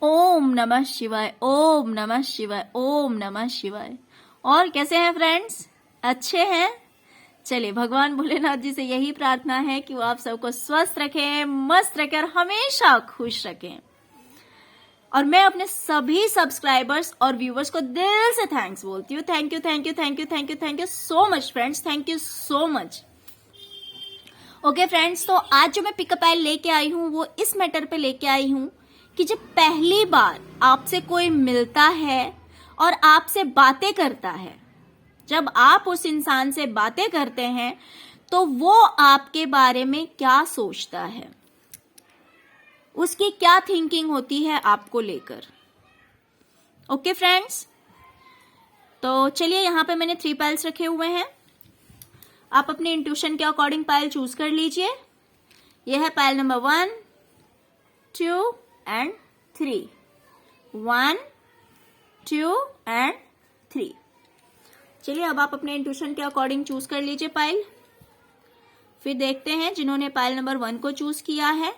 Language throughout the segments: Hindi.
ओम नमः शिवाय, ओम नमः शिवाय, ओम नमः शिवाय। और कैसे हैं फ्रेंड्स? अच्छे हैं? चलिए, भगवान भोलेनाथ जी से यही प्रार्थना है कि वो आप सबको स्वस्थ रखें, मस्त रखें और हमेशा खुश रखें। और मैं अपने सभी सब्सक्राइबर्स और व्यूवर्स को दिल से थैंक्स बोलती हूँ। Thank you, thank you, thank you, thank you, thank you so much friends, thank you so much. Okay friends, तो आज जो मैं पिकअप आइल लेके आई हूँ वो इस मैटर पे लेके आई हूँ कि जब पहली बार आपसे कोई मिलता है और आपसे बातें करता है, जब आप उस इंसान से बातें करते हैं तो वो आपके बारे में क्या सोचता है, उसकी क्या थिंकिंग होती है आपको लेकर। ओके फ्रेंड्स, तो चलिए, यहां पे मैंने 3 पाइल्स रखे हुए हैं। आप अपने इंट्यूशन के अकॉर्डिंग पाइल चूज कर लीजिए। यह है पाइल नंबर 1, 2 एंड 3। 1, 2 एंड 3। चलिए, अब आप अपने इंट्यूशन के अकॉर्डिंग चूज कर लीजिए पाइल। फिर देखते हैं जिन्होंने पाइल नंबर 1 को चूज किया है,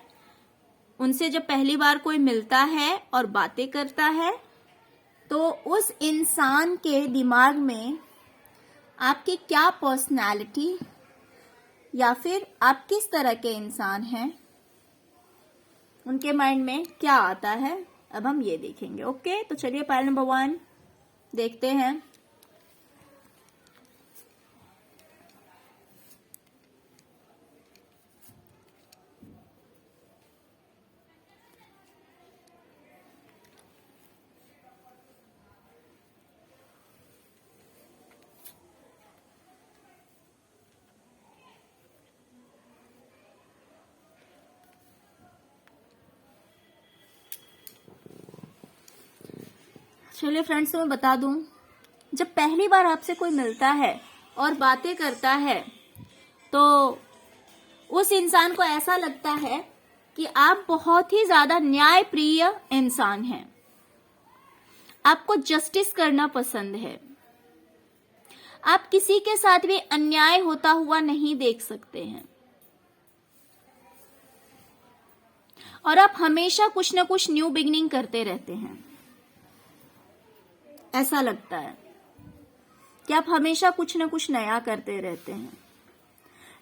उनसे जब पहली बार कोई मिलता है और बातें करता है तो उस इंसान के दिमाग में आपकी क्या पर्सनालिटी या फिर आप किस तरह के इंसान हैं, उनके माइंड में क्या आता है, अब हम ये देखेंगे। ओके, तो चलिए पाइल नंबर 1 देखते हैं। चलिए फ्रेंड्स, तो मैं बता दूं, जब पहली बार आपसे कोई मिलता है और बातें करता है तो उस इंसान को ऐसा लगता है कि आप बहुत ही ज्यादा न्यायप्रिय इंसान हैं। आपको जस्टिस करना पसंद है। आप किसी के साथ भी अन्याय होता हुआ नहीं देख सकते हैं और आप हमेशा कुछ ना कुछ न्यू बिगिनिंग करते रहते हैं। ऐसा लगता है कि आप हमेशा कुछ ना कुछ नया करते रहते हैं।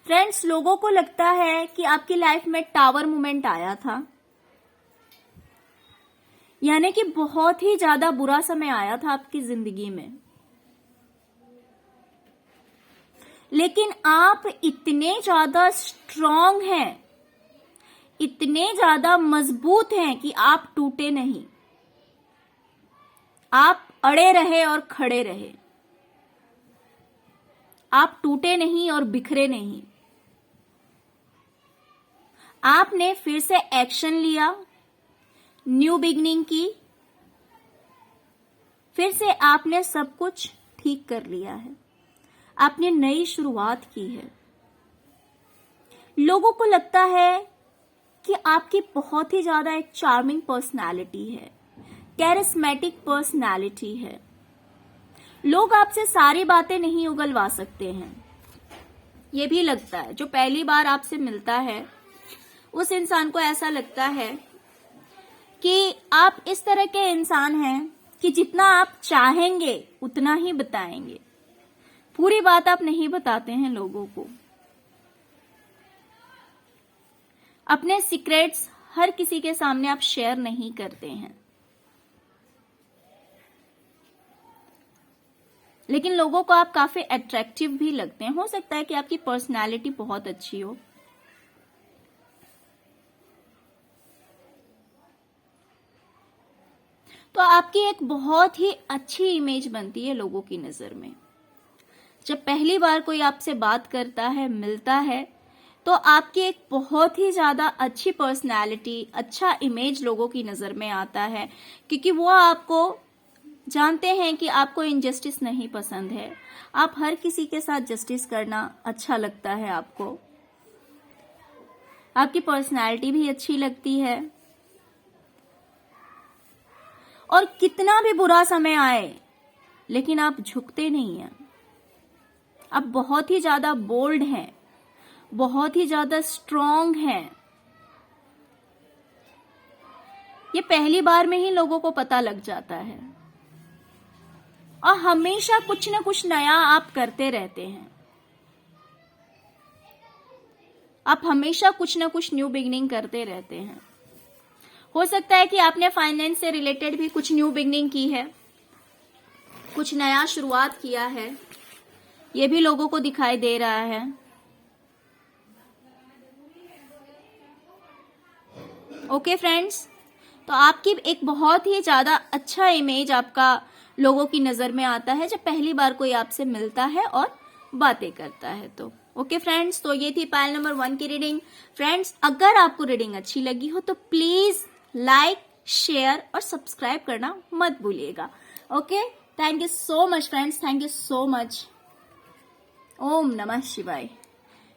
फ्रेंड्स, लोगों को लगता है कि आपकी लाइफ में टावर मोमेंट आया था, यानी कि बहुत ही ज्यादा बुरा समय आया था आपकी जिंदगी में, लेकिन आप इतने ज्यादा स्ट्रांग हैं, इतने ज्यादा मजबूत हैं कि आप टूटे नहीं। आप अड़े रहे और खड़े रहे। आप टूटे नहीं और बिखरे नहीं। आपने फिर से एक्शन लिया, न्यू बिगनिंग की, फिर से आपने सब कुछ ठीक कर लिया है। आपने नई शुरुआत की है। लोगों को लगता है कि आपकी बहुत ही ज्यादा एक चार्मिंग पर्सनालिटी है, कैरिस्मेटिक पर्सनालिटी है। लोग आपसे सारी बातें नहीं उगलवा सकते हैं, ये भी लगता है। जो पहली बार आपसे मिलता है उस इंसान को ऐसा लगता है कि आप इस तरह के इंसान हैं कि जितना आप चाहेंगे उतना ही बताएंगे। पूरी बात आप नहीं बताते हैं लोगों को। अपने सीक्रेट्स हर किसी के सामने आप शेयर नहीं करते हैं, लेकिन लोगों को आप काफी अट्रैक्टिव भी लगते हैं। हो सकता है कि आपकी पर्सनालिटी बहुत अच्छी हो। तो आपकी एक बहुत ही अच्छी इमेज बनती है लोगों की नजर में। जब पहली बार कोई आपसे बात करता है, मिलता है, तो आपकी एक बहुत ही ज्यादा अच्छी पर्सनालिटी, अच्छा इमेज लोगों की नजर में आता है, क्योंकि वो आपको जानते हैं कि आपको इनजस्टिस नहीं पसंद है। आप हर किसी के साथ जस्टिस करना अच्छा लगता है आपको। आपकी पर्सनालिटी भी अच्छी लगती है और कितना भी बुरा समय आए लेकिन आप झुकते नहीं हैं। आप बहुत ही ज्यादा बोल्ड हैं, बहुत ही ज्यादा स्ट्रांग हैं। ये पहली बार में ही लोगों को पता लग जाता है। और हमेशा कुछ ना कुछ नया आप करते रहते हैं। आप हमेशा कुछ ना कुछ न्यू बिगनिंग करते रहते हैं। हो सकता है कि आपने फाइनेंस से रिलेटेड भी कुछ न्यू बिगनिंग की है, कुछ नया शुरुआत किया है, ये भी लोगों को दिखाई दे रहा है। ओके फ्रेंड्स, तो आपकी एक बहुत ही ज्यादा अच्छा इमेज आपका लोगों की नजर में आता है जब पहली बार कोई आपसे मिलता है और बातें करता है। तो ओके फ्रेंड्स, तो ये थी पायल नंबर 1 की रीडिंग। फ्रेंड्स, अगर आपको रीडिंग अच्छी लगी हो तो प्लीज लाइक, शेयर और सब्सक्राइब करना मत भूलिएगा। Okay, thank you so much friends, thank you so much. ओम नमः शिवाय।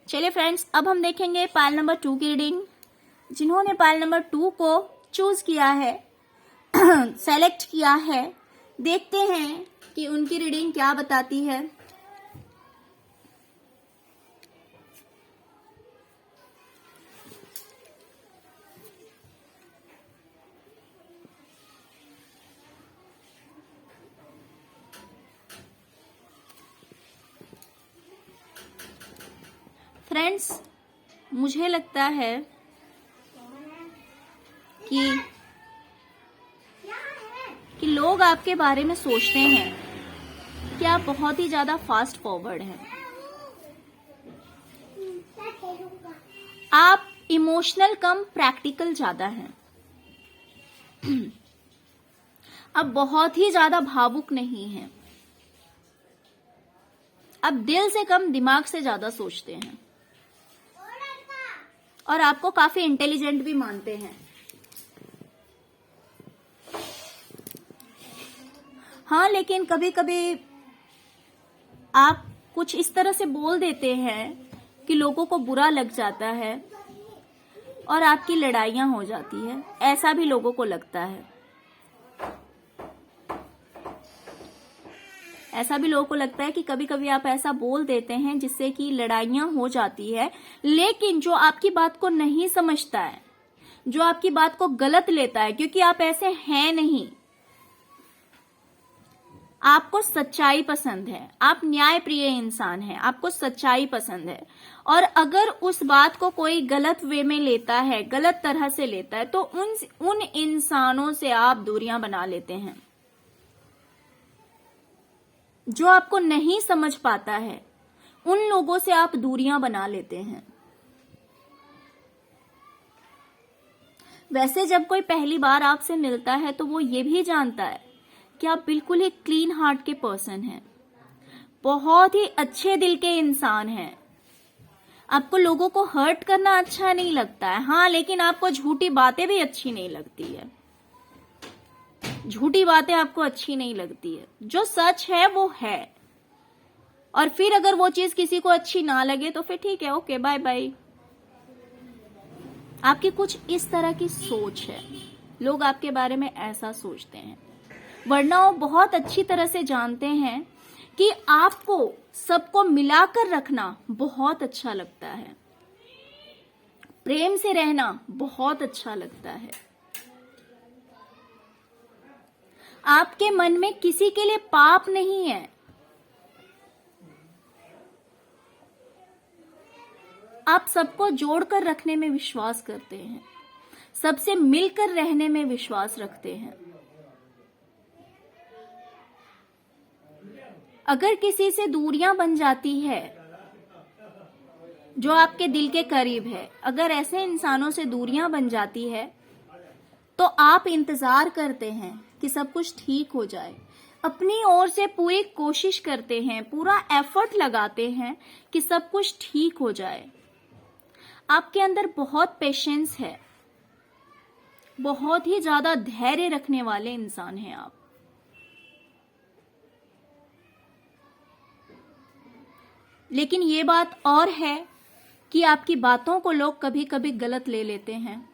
चलिए फ्रेंड्स, अब हम देखेंगे पायल नंबर 2 की रीडिंग। जिन्होंने पायल नंबर 2 को चूज किया है, सेलेक्ट किया है, देखते हैं कि उनकी रीडिंग क्या बताती है। फ्रेंड्स, मुझे लगता है कि लोग आपके बारे में सोचते हैं कि आप बहुत ही ज्यादा फास्ट फॉरवर्ड हैं। आप इमोशनल कम प्रैक्टिकल ज्यादा हैं। आप बहुत ही ज्यादा भावुक नहीं हैं। आप दिल से कम दिमाग से ज्यादा सोचते हैं और आपको काफी इंटेलिजेंट भी मानते हैं। हाँ, लेकिन कभी कभी आप कुछ इस तरह से बोल देते हैं कि लोगों को बुरा लग जाता है और आपकी लड़ाइयां हो जाती है। ऐसा भी लोगों को लगता है। ऐसा भी लोगों को लगता है कि कभी कभी आप ऐसा बोल देते हैं जिससे कि लड़ाइयां हो जाती है। लेकिन जो आपकी बात को नहीं समझता है, जो आपकी बात को गलत लेता है, क्योंकि आप ऐसे हैं नहीं। आपको सच्चाई पसंद है, आप न्याय प्रिय इंसान हैं, आपको सच्चाई पसंद है। और अगर उस बात को कोई गलत वे में लेता है, गलत तरह से लेता है, तो उन इंसानों से आप दूरियां बना लेते हैं। जो आपको नहीं समझ पाता है, उन लोगों से आप दूरियां बना लेते हैं। वैसे जब कोई पहली बार आपसे मिलता है तो वो ये भी जानता है कि आप बिल्कुल ही क्लीन हार्ट के पर्सन हैं, बहुत ही अच्छे दिल के इंसान हैं। आपको लोगों को हर्ट करना अच्छा नहीं लगता है। हाँ, लेकिन आपको झूठी बातें भी अच्छी नहीं लगती है। झूठी बातें आपको अच्छी नहीं लगती है। जो सच है वो है। और फिर अगर वो चीज किसी को अच्छी ना लगे तो फिर ठीक है, ओके, बाय बाय। आपकी कुछ इस तरह की सोच है। लोग आपके बारे में ऐसा सोचते हैं, वरना वो बहुत अच्छी तरह से जानते हैं कि आपको सबको मिलाकर रखना बहुत अच्छा लगता है। प्रेम से रहना बहुत अच्छा लगता है। आपके मन में किसी के लिए पाप नहीं है। आप सबको जोड़कर रखने में विश्वास करते हैं, सबसे मिलकर रहने में विश्वास रखते हैं। अगर किसी से दूरियां बन जाती है जो आपके दिल के करीब है, अगर ऐसे इंसानों से दूरियां बन जाती है तो आप इंतजार करते हैं कि सब कुछ ठीक हो जाए। अपनी ओर से पूरी कोशिश करते हैं, पूरा एफर्ट लगाते हैं कि सब कुछ ठीक हो जाए। आपके अंदर बहुत पेशेंस है, बहुत ही ज्यादा धैर्य रखने वाले इंसान हैं आप। लेकिन ये बात और है कि आपकी बातों को लोग कभी कभी गलत ले लेते हैं।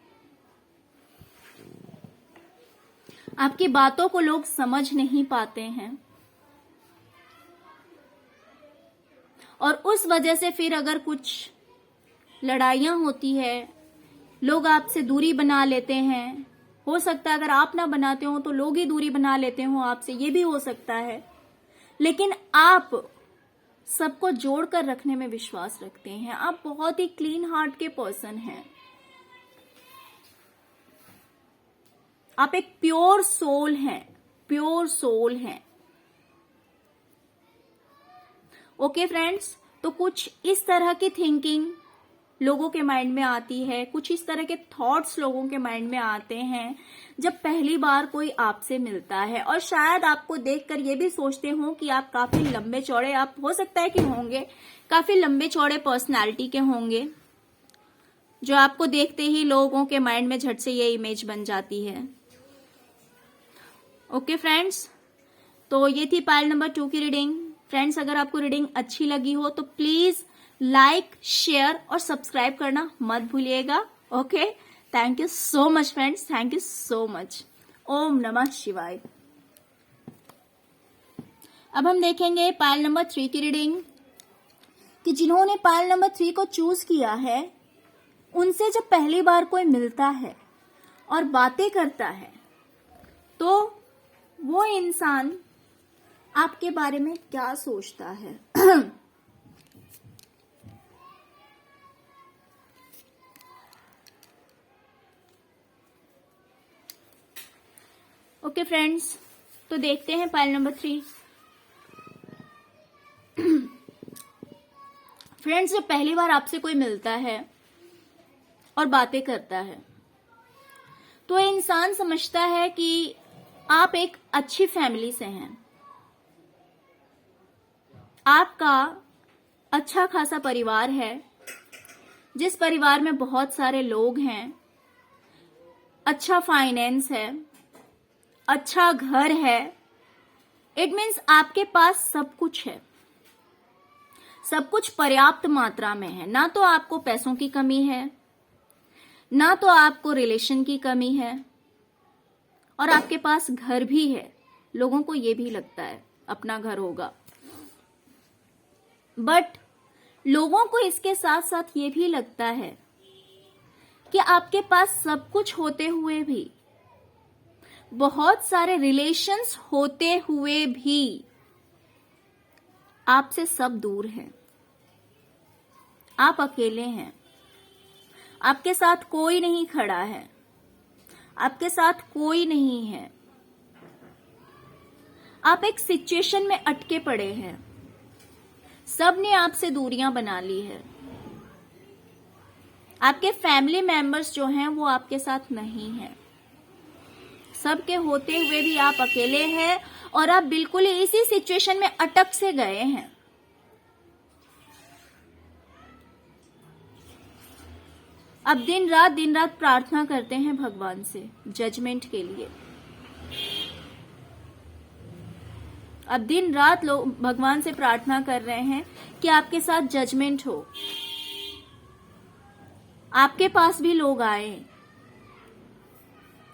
आपकी बातों को लोग समझ नहीं पाते हैं और उस वजह से फिर अगर कुछ लड़ाइयां होती है, लोग आपसे दूरी बना लेते हैं, हो सकता है अगर आप ना बनाते हो तो लोग ही दूरी बना लेते हो आपसे, ये भी हो सकता है। लेकिन आप सबको जोड़कर रखने में विश्वास रखते हैं। आप बहुत ही क्लीन हार्ट के पर्सन हैं। आप एक प्योर सोल हैं, प्योर सोल हैं। ओके फ्रेंड्स, तो कुछ इस तरह की थिंकिंग लोगों के माइंड में आती है, कुछ इस तरह के थॉट्स लोगों के माइंड में आते हैं जब पहली बार कोई आपसे मिलता है। और शायद आपको देखकर ये भी सोचते हो कि आप काफी लंबे चौड़े, आप हो सकता है कि होंगे, काफी लंबे चौड़े पर्सनालिटी के होंगे, जो आपको देखते ही लोगों के माइंड में झट से ये इमेज बन जाती है। ओके फ्रेंड्स, तो ये थी पाइल नंबर 2 की रीडिंग। फ्रेंड्स, अगर आपको रीडिंग अच्छी लगी हो तो प्लीज लाइक, शेयर और सब्सक्राइब करना मत भूलिएगा। Okay, thank you so much friends, thank you so much. ओम नमः शिवाय। अब हम देखेंगे पाइल नंबर 3 की रीडिंग कि जिन्होंने पाइल नंबर 3 को चूज किया है, उनसे जब पहली बार कोई मिलता है और बातें करता है तो वो इंसान आपके बारे में क्या सोचता है। ओके फ्रेंड्स, तो देखते हैं पाइल नंबर 3। फ्रेंड्स, जब पहली बार आपसे कोई मिलता है और बातें करता है तो इंसान समझता है कि आप एक अच्छी फैमिली से हैं, आपका अच्छा खासा परिवार है, जिस परिवार में बहुत सारे लोग हैं, अच्छा फाइनेंस है, अच्छा घर है। इट मीन्स आपके पास सब कुछ है, सब कुछ पर्याप्त मात्रा में है। ना तो आपको पैसों की कमी है, ना तो आपको रिलेशन की कमी है, और आपके पास घर भी है। लोगों को ये भी लगता है अपना घर होगा, बट लोगों को इसके साथ साथ ये भी लगता है कि आपके पास सब कुछ होते हुए भी, बहुत सारे रिलेशंस होते हुए भी, आपसे सब दूर हैं। आप अकेले हैं, आपके साथ कोई नहीं खड़ा है, आपके साथ कोई नहीं है। आप एक सिचुएशन में अटके पड़े हैं, सबने आपसे दूरियां बना ली है। आपके फैमिली मेंबर्स जो हैं वो आपके साथ नहीं हैं। सबके होते हुए भी आप अकेले हैं और आप बिल्कुल ही इसी सिचुएशन में अटक से गए हैं। अब दिन रात प्रार्थना करते हैं भगवान से जजमेंट के लिए। अब दिन रात लोग भगवान से प्रार्थना कर रहे हैं कि आपके साथ जजमेंट हो। आपके पास भी लोग आए,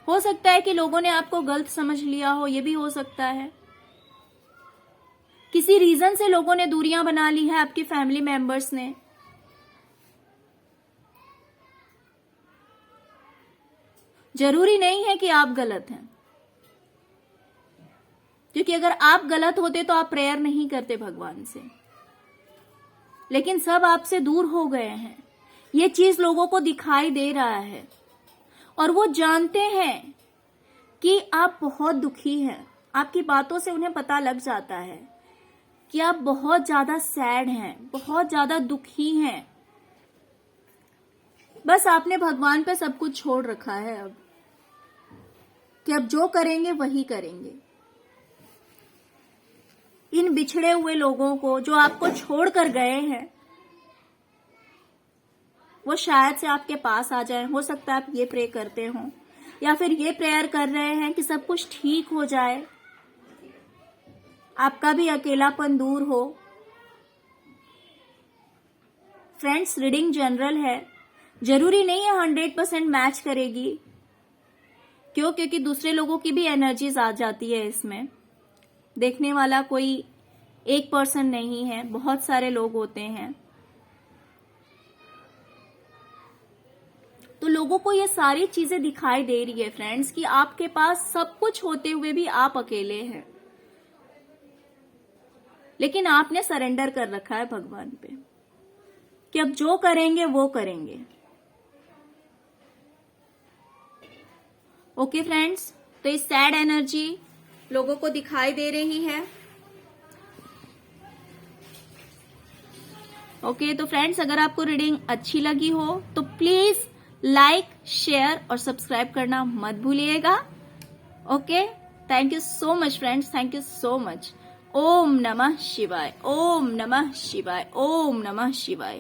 हो सकता है कि लोगों ने आपको गलत समझ लिया हो, यह भी हो सकता है। किसी रीजन से लोगों ने दूरियां बना ली है, आपकी फैमिली मेंबर्स ने। जरूरी नहीं है कि आप गलत हैं, क्योंकि अगर आप गलत होते तो आप प्रेयर नहीं करते भगवान से। लेकिन सब आपसे दूर हो गए हैं, ये चीज लोगों को दिखाई दे रहा है और वो जानते हैं कि आप बहुत दुखी हैं। आपकी बातों से उन्हें पता लग जाता है कि आप बहुत ज्यादा सैड हैं, बहुत ज्यादा दुखी हैं। बस आपने भगवान पे सब कुछ छोड़ रखा है अब, कि अब जो करेंगे वही करेंगे। इन बिछड़े हुए लोगों को जो आपको छोड़कर गए हैं, वो शायद से आपके पास आ जाए। हो सकता है आप ये प्रे करते हो या फिर ये प्रेयर कर रहे हैं कि सब कुछ ठीक हो जाए, आपका भी अकेलापन दूर हो। फ्रेंड्स, रीडिंग जनरल है, जरूरी नहीं है 100% मैच करेगी। क्यों? क्योंकि दूसरे लोगों की भी एनर्जीज आ जाती है इसमें। देखने वाला कोई एक पर्सन नहीं है, बहुत सारे लोग होते हैं। तो लोगों को ये सारी चीजें दिखाई दे रही है फ्रेंड्स कि आपके पास सब कुछ होते हुए भी आप अकेले हैं, लेकिन आपने सरेंडर कर रखा है भगवान पे कि अब जो करेंगे वो करेंगे। ओके फ्रेंड्स, तो ये सैड एनर्जी लोगों को दिखाई दे रही है। ओके, तो फ्रेंड्स अगर आपको रीडिंग अच्छी लगी हो तो प्लीज लाइक, शेयर और सब्सक्राइब करना मत भूलिएगा। Okay, thank you so much friends, thank you so much. ओम नमः शिवाय, ओम नमः शिवाय, ओम नमः शिवाय।